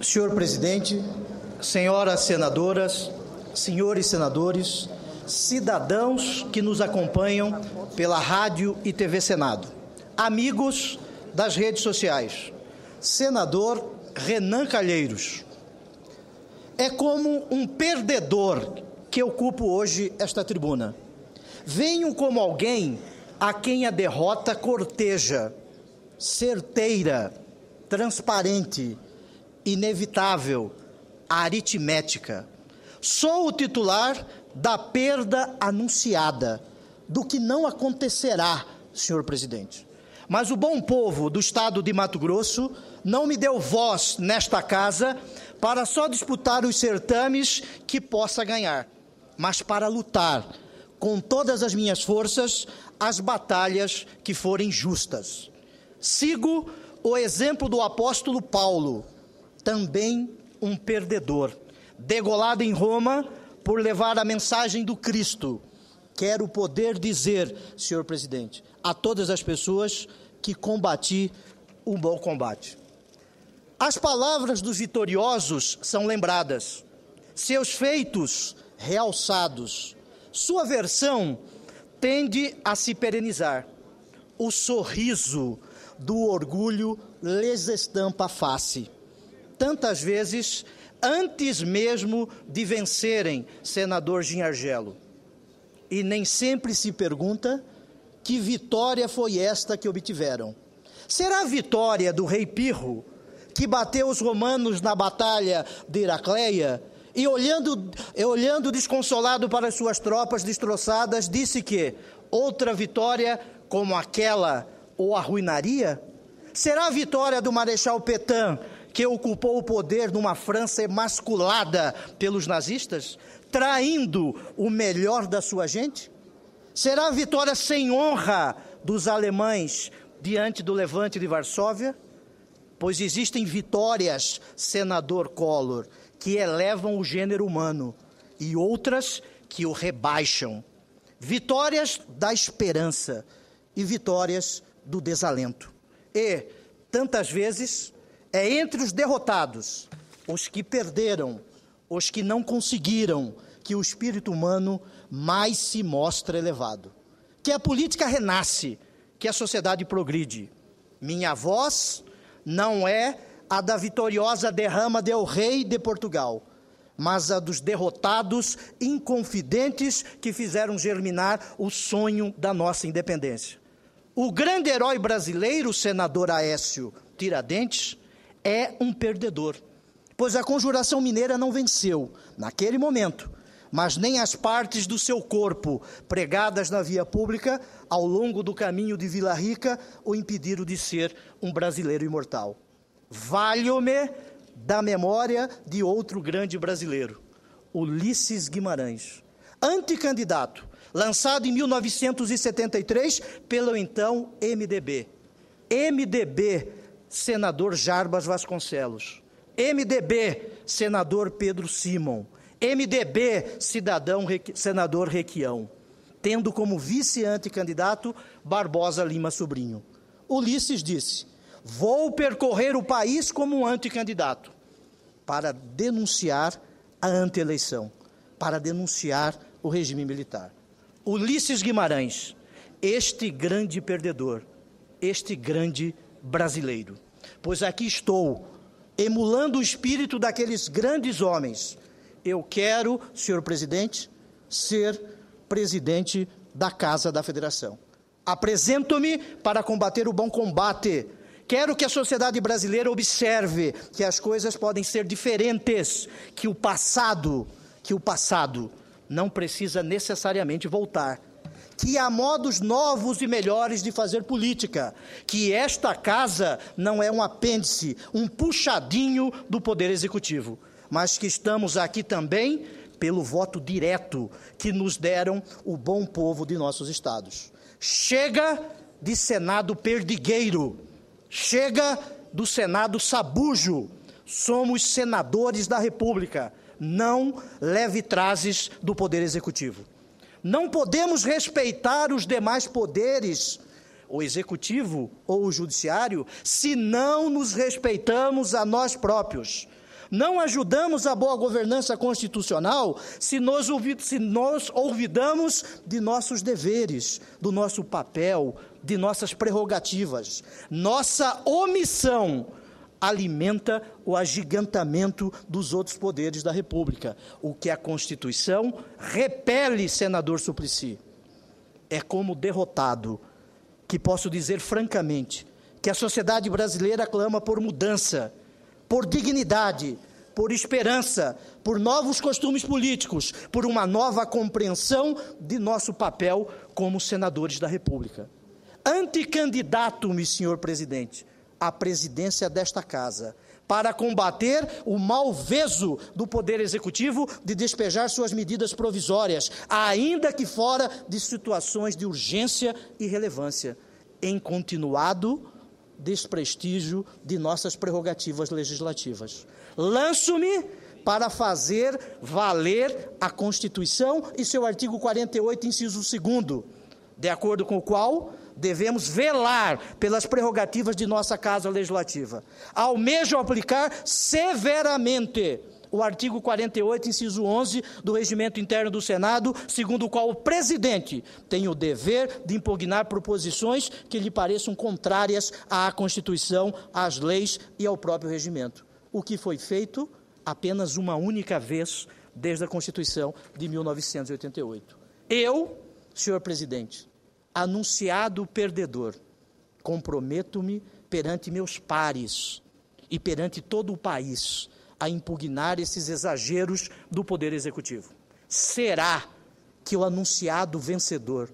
Senhor presidente, senhoras senadoras, senhores senadores, cidadãos que nos acompanham pela Rádio e TV Senado, amigos das redes sociais, senador Renan Calheiros, é como um perdedor que ocupo hoje esta tribuna. Venho como alguém a quem a derrota corteja, certeira, transparente, inevitável, aritmética. Sou o titular da perda anunciada, do que não acontecerá, senhor presidente. Mas o bom povo do estado de Mato Grosso não me deu voz nesta casa para só disputar os certames que possa ganhar, mas para lutar com todas as minhas forças as batalhas que forem justas. Sigo o exemplo do apóstolo Paulo, também um perdedor, degolado em Roma por levar a mensagem do Cristo. Quero poder dizer, senhor presidente, a todas as pessoas que combati um bom combate. As palavras dos vitoriosos são lembradas, seus feitos realçados. Sua versão tende a se perenizar. O sorriso do orgulho lhes estampa a face. Tantas vezes, antes mesmo de vencerem, senador Ginhargelo. E nem sempre se pergunta que vitória foi esta que obtiveram. Será a vitória do rei Pirro, que bateu os romanos na batalha de Heracleia, e olhando desconsolado para as suas tropas destroçadas, disse que outra vitória como aquela o arruinaria? Será a vitória do Marechal Pétain, que ocupou o poder numa França emasculada pelos nazistas, traindo o melhor da sua gente? Será a vitória sem honra dos alemães diante do levante de Varsóvia? Pois existem vitórias, senador Collor, que elevam o gênero humano e outras que o rebaixam. Vitórias da esperança e vitórias do desalento. E, tantas vezes, é entre os derrotados, os que perderam, os que não conseguiram, que o espírito humano mais se mostra elevado. Que a política renasce, que a sociedade progride. Minha voz não é a da vitoriosa derrama del rei de Portugal, mas a dos derrotados inconfidentes que fizeram germinar o sonho da nossa independência. O grande herói brasileiro, senador Aécio Tiradentes, é um perdedor, pois a Conjuração Mineira não venceu, naquele momento, mas nem as partes do seu corpo, pregadas na via pública, ao longo do caminho de Vila Rica, o impediram de ser um brasileiro imortal. Valho-me da memória de outro grande brasileiro, Ulisses Guimarães, anticandidato, lançado em 1973 pelo então MDB. MDB, senador Jarbas Vasconcelos. MDB, senador Pedro Simon. MDB, senador Requião, tendo como vice-anticandidato Barbosa Lima Sobrinho. Ulisses disse: vou percorrer o país como um anticandidato para denunciar a antieleição, para denunciar o regime militar. Ulisses Guimarães, este grande perdedor, este grande brasileiro. Pois aqui estou, emulando o espírito daqueles grandes homens. Eu quero, senhor presidente, ser presidente da Casa da Federação. Apresento-me para combater o bom combate. Quero que a sociedade brasileira observe que as coisas podem ser diferentes, que o passado não precisa necessariamente voltar, que há modos novos e melhores de fazer política, que esta casa não é um apêndice, um puxadinho do Poder Executivo, mas que estamos aqui também pelo voto direto que nos deram o bom povo de nossos estados. Chega de Senado perdigueiro, chega do Senado sabujo, somos senadores da República, não leve-trazes do Poder Executivo. Não podemos respeitar os demais poderes, o Executivo ou o Judiciário, se não nos respeitamos a nós próprios. Não ajudamos a boa governança constitucional se nós olvidamos de nossos deveres, do nosso papel, de nossas prerrogativas. Nossa omissão alimenta o agigantamento dos outros poderes da República. O que a Constituição repele, senador Suplicy. É como derrotado que posso dizer francamente que a sociedade brasileira clama por mudança, por dignidade, por esperança, por novos costumes políticos, por uma nova compreensão de nosso papel como senadores da República. Anticandidato-me, senhor presidente, à presidência desta Casa, para combater o malveso do Poder Executivo de despejar suas medidas provisórias, ainda que fora de situações de urgência e relevância, em continuado desprestígio de nossas prerrogativas legislativas. Lanço-me para fazer valer a Constituição e seu artigo 48, inciso 2º, de acordo com o qual devemos velar pelas prerrogativas de nossa Casa Legislativa. Almejo aplicar severamente o artigo 48, inciso 11 do Regimento Interno do Senado, segundo o qual o presidente tem o dever de impugnar proposições que lhe pareçam contrárias à Constituição, às leis e ao próprio regimento. O que foi feito apenas uma única vez desde a Constituição de 1988. Eu, senhor presidente, anunciado perdedor, comprometo-me perante meus pares e perante todo o país a impugnar esses exageros do Poder Executivo. Será que o anunciado vencedor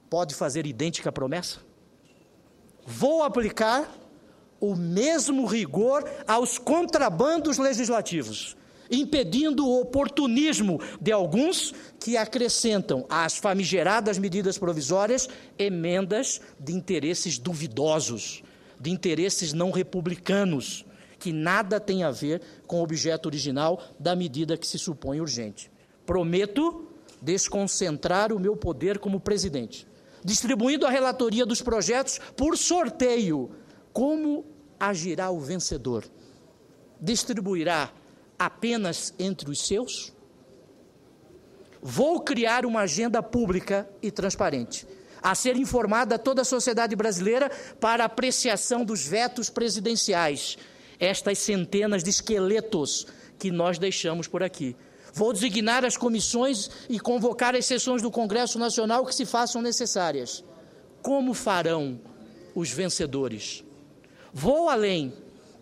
pode fazer idêntica promessa? Vou aplicar o mesmo rigor aos contrabandos legislativos, impedindo o oportunismo de alguns que acrescentam às famigeradas medidas provisórias emendas de interesses duvidosos, de interesses não republicanos, que nada tem a ver com o objeto original da medida que se supõe urgente. Prometo desconcentrar o meu poder como presidente, distribuindo a relatoria dos projetos por sorteio. Como agirá o vencedor? Distribuirá apenas entre os seus? Vou criar uma agenda pública e transparente, a ser informada toda a sociedade brasileira para apreciação dos vetos presidenciais, estas centenas de esqueletos que nós deixamos por aqui. Vou designar as comissões e convocar as sessões do Congresso Nacional que se façam necessárias. Como farão os vencedores? Vou além.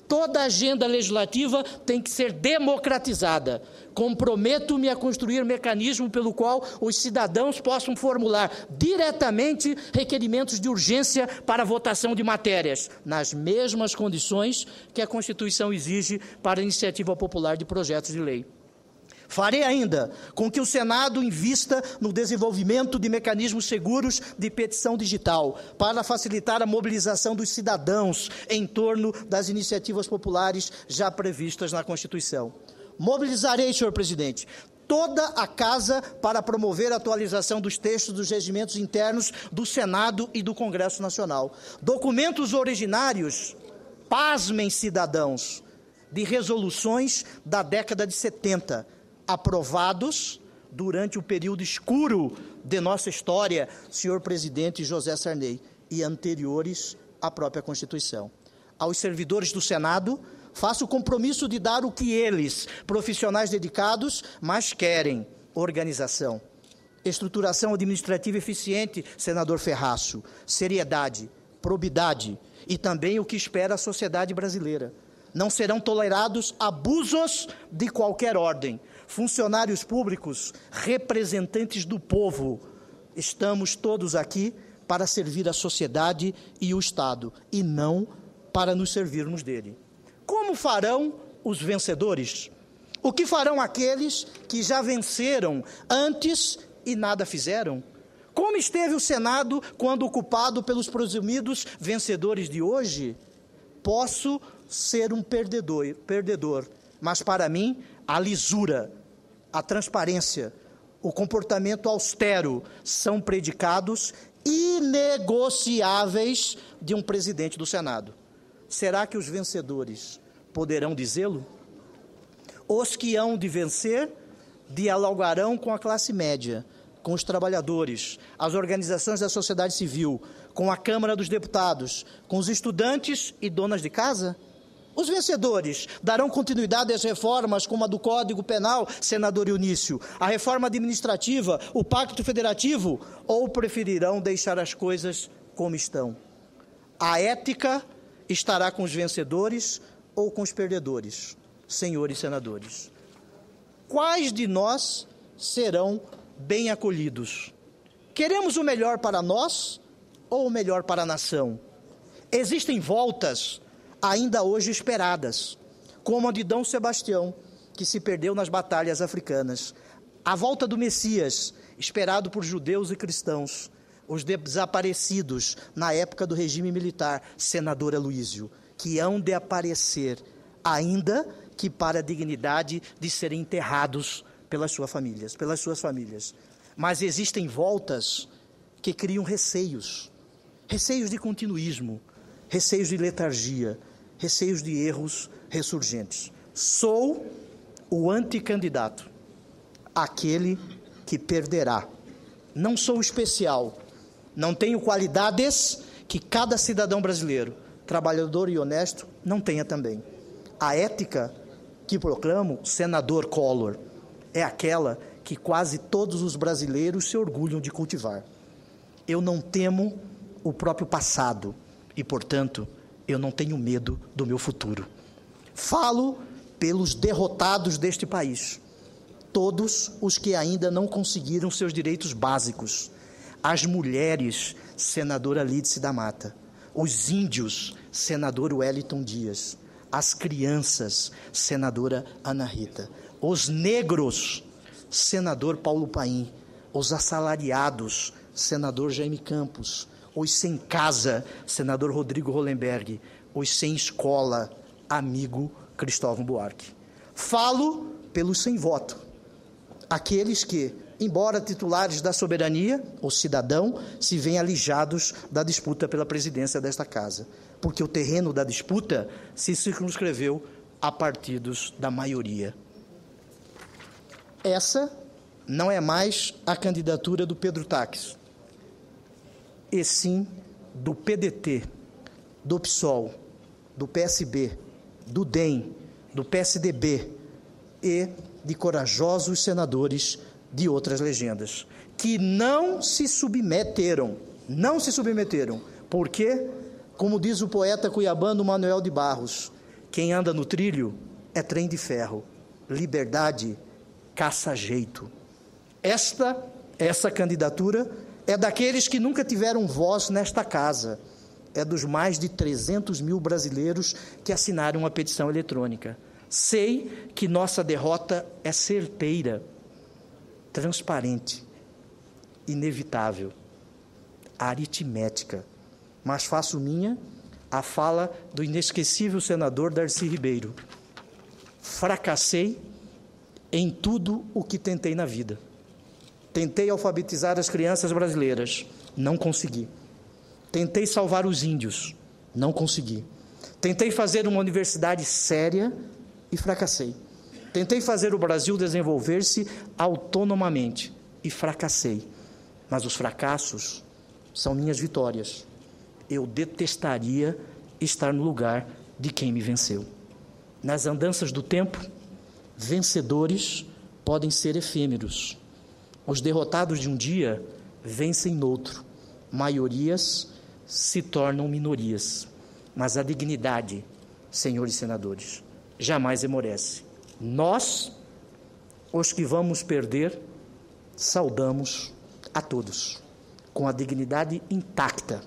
Toda a agenda legislativa tem que ser democratizada. Comprometo-me a construir mecanismo pelo qual os cidadãos possam formular diretamente requerimentos de urgência para votação de matérias, nas mesmas condições que a Constituição exige para a iniciativa popular de projetos de lei. Farei ainda com que o Senado invista no desenvolvimento de mecanismos seguros de petição digital, para facilitar a mobilização dos cidadãos em torno das iniciativas populares já previstas na Constituição. Mobilizarei, senhor presidente, toda a Casa para promover a atualização dos textos dos regimentos internos do Senado e do Congresso Nacional. Documentos originários, pasmem cidadãos, de resoluções da década de 70, aprovados durante o período escuro de nossa história, senhor presidente José Sarney, e anteriores à própria Constituição. Aos servidores do Senado, faço o compromisso de dar o que eles, profissionais dedicados, mais querem: organização, estruturação administrativa eficiente, senador Ferraço, seriedade, probidade e também o que espera a sociedade brasileira. Não serão tolerados abusos de qualquer ordem. Funcionários públicos, representantes do povo, estamos todos aqui para servir a sociedade e o Estado, e não para nos servirmos dele. Como farão os vencedores? O que farão aqueles que já venceram antes e nada fizeram? Como esteve o Senado quando ocupado pelos presumidos vencedores de hoje? Posso ser um perdedor, mas para mim a lisura, a transparência, o comportamento austero são predicados inegociáveis de um presidente do Senado. Será que os vencedores poderão dizê-lo? Os que hão de vencer dialogarão com a classe média, com os trabalhadores, as organizações da sociedade civil, com a Câmara dos Deputados, com os estudantes e donas de casa? Os vencedores darão continuidade às reformas como a do Código Penal, senador Eunício, a reforma administrativa, o Pacto Federativo, ou preferirão deixar as coisas como estão? A ética estará com os vencedores ou com os perdedores, senhores senadores? Quais de nós serão bem acolhidos? Queremos o melhor para nós ou o melhor para a nação? Existem voltas ainda hoje esperadas, como a de D. Sebastião, que se perdeu nas batalhas africanas. A volta do Messias, esperado por judeus e cristãos, os desaparecidos na época do regime militar, senador Aloísio, que hão de aparecer, ainda que para a dignidade de serem enterrados pelas suas famílias. Mas existem voltas que criam receios de continuismo, receios de letargia, receios de erros ressurgentes. Sou o anticandidato, aquele que perderá. Não sou especial, não tenho qualidades que cada cidadão brasileiro, trabalhador e honesto, não tenha também. A ética que proclamo, senador Collor, é aquela que quase todos os brasileiros se orgulham de cultivar. Eu não temo o próprio passado e, portanto, eu não tenho medo do meu futuro. Falo pelos derrotados deste país, todos os que ainda não conseguiram seus direitos básicos, as mulheres, senadora Lídice da Mata, os índios, senador Wellington Dias, as crianças, senadora Ana Rita, os negros, senador Paulo Paim, os assalariados, senador Jaime Campos, os sem casa, senador Rodrigo Hollenberg, os sem escola, amigo Cristóvão Buarque. Falo pelos sem voto, aqueles que, embora titulares da soberania, o cidadão, se veem alijados da disputa pela presidência desta casa, porque o terreno da disputa se circunscreveu a partidos da maioria. Essa não é mais a candidatura do Pedro Taques, e sim do PDT, do PSOL, do PSB, do DEM, do PSDB e de corajosos senadores de outras legendas, que não se submeteram, porque, como diz o poeta cuiabano Manuel de Barros, quem anda no trilho é trem de ferro, liberdade caça jeito. Essa candidatura é daqueles que nunca tiveram voz nesta casa, é dos mais de 300 mil brasileiros que assinaram a petição eletrônica. Sei que nossa derrota é certeira, transparente, inevitável, aritmética, mas faço minha a fala do inesquecível senador Darcy Ribeiro. Fracassei em tudo o que tentei na vida. Tentei alfabetizar as crianças brasileiras, não consegui. Tentei salvar os índios, não consegui. Tentei fazer uma universidade séria e fracassei. Tentei fazer o Brasil desenvolver-se autonomamente e fracassei. Mas os fracassos são minhas vitórias. Eu detestaria estar no lugar de quem me venceu. Nas andanças do tempo, vencedores podem ser efêmeros. Os derrotados de um dia vencem noutro. Maiorias se tornam minorias. Mas a dignidade, senhores senadores, jamais emorece. Nós, os que vamos perder, saudamos a todos, com a dignidade intacta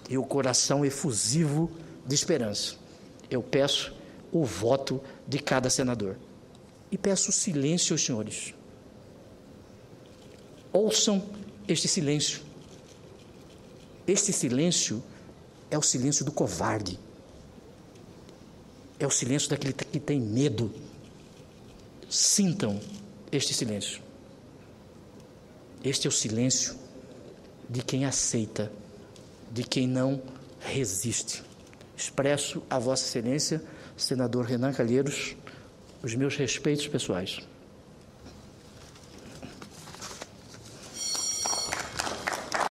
e o coração efusivo de esperança. Eu peço o voto de cada senador. E peço silêncio aos senhores. Ouçam este silêncio. Este silêncio é o silêncio do covarde. É o silêncio daquele que tem medo. Sintam este silêncio. Este é o silêncio de quem aceita, de quem não resiste. Expresso a Vossa Excelência, senador Renan Calheiros, Os meus respeitos pessoais.